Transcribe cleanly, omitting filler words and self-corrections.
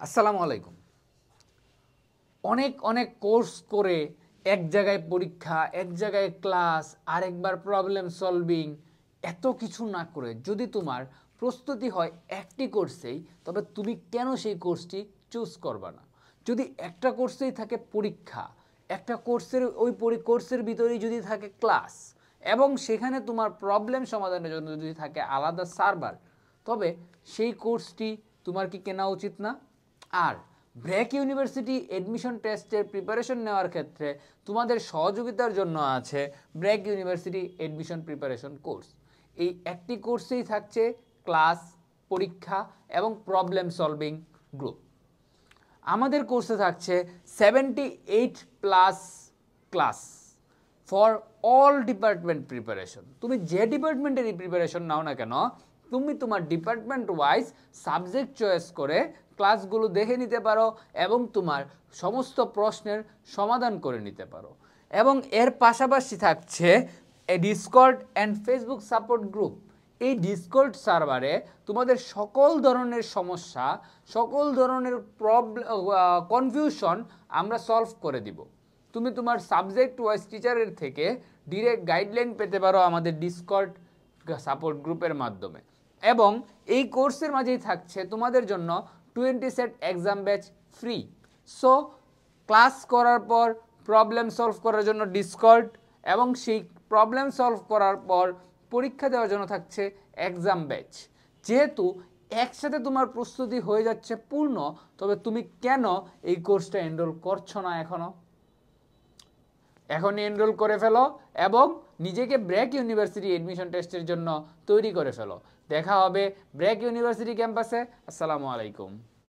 আসসালামু আলাইকুম। অনেক অনেক কোর্স করে এক জায়গায় পরীক্ষা, এক জায়গায় ক্লাস, আরেকবার প্রবলেম সলভিং, এত কিছু না করে যদি তোমার প্রস্তুতি হয় একটি কোর্সেই, তবে তুমি কেন সেই কোর্সটি চুজ করবা না? যদি একটা কোর্সেই থাকে পরীক্ষা, একটা কোর্সের কোর্সের ভিতরেই যদি থাকে ক্লাস, এবং সেখানে তোমার প্রবলেম সমাধানের জন্য যদি থাকে আলাদা সার্ভার, তবে সেই কোর্সটি তোমার কি কেনা উচিত না? আর ব্র্যাক ইউনিভার্সিটি এডমিশন টেস্টের প্রিপারেশন নেওয়ার ক্ষেত্রে তোমাদের সহযোগিতার জন্য আছে BRAC university admission preparation course. এই একটি কোর্সেই থাকছে ক্লাস, পরীক্ষা এবং প্রবলেম সলভিং গ্রুপ। আমাদের কোর্সে থাকছে 78+ class for all department preparation. তুমি যে ডিপার্টমেন্টেরই প্রিপারেশন নাও না কেন, তুমি তোমার ডিপার্টমেন্ট ওয়াইজ সাবজেক্ট চয়েস করে ক্লাসগুলো দেখে নিতে পারো এবং তোমার সমস্ত প্রশ্নের সমাধান করে নিতে পারো। এবং এর পাশাপাশি থাকছে Discord and Facebook support group. এই ডিসকর্ড সার্ভারে তোমাদের সকল ধরনের সমস্যা, সকল ধরনের কনফিউশন আমরা সলভ করে দিব। তুমি তোমার সাবজেক্ট ওয়াইজ টিচারের থেকে ডিরেক্ট গাইডলাইন পেতে পারো আমাদের ডিসকর্ড সাপোর্ট গ্রুপের মাধ্যমে। এবং এই কোর্সের মাঝেই থাকছে তোমাদের জন্য 20 set exam batch free. So class করার পর প্রবলেম সলভ করার জন্য ডিসকর্ড, এবং সেই প্রবলেম সলভ করার পর পরীক্ষা দেওয়ার জন্য থাকছে এক্সাম ব্যাচ। যেহেতু একসাথে তোমার প্রস্তুতি হয়ে যাচ্ছে পূর্ণ, তবে তুমি কেন এই কোর্সটা এনরোল করছো না এখনো? এখনই এনরোল করে ফেলো এবং নিজেকে ব্র্যাক ইউনিভার্সিটি এডমিশন টেস্টের জন্য তৈরি করে ফেলো। দেখা হবে ব্র্যাক ইউনিভার্সিটি ক্যাম্পাসে। আসসালামু আলাইকুম।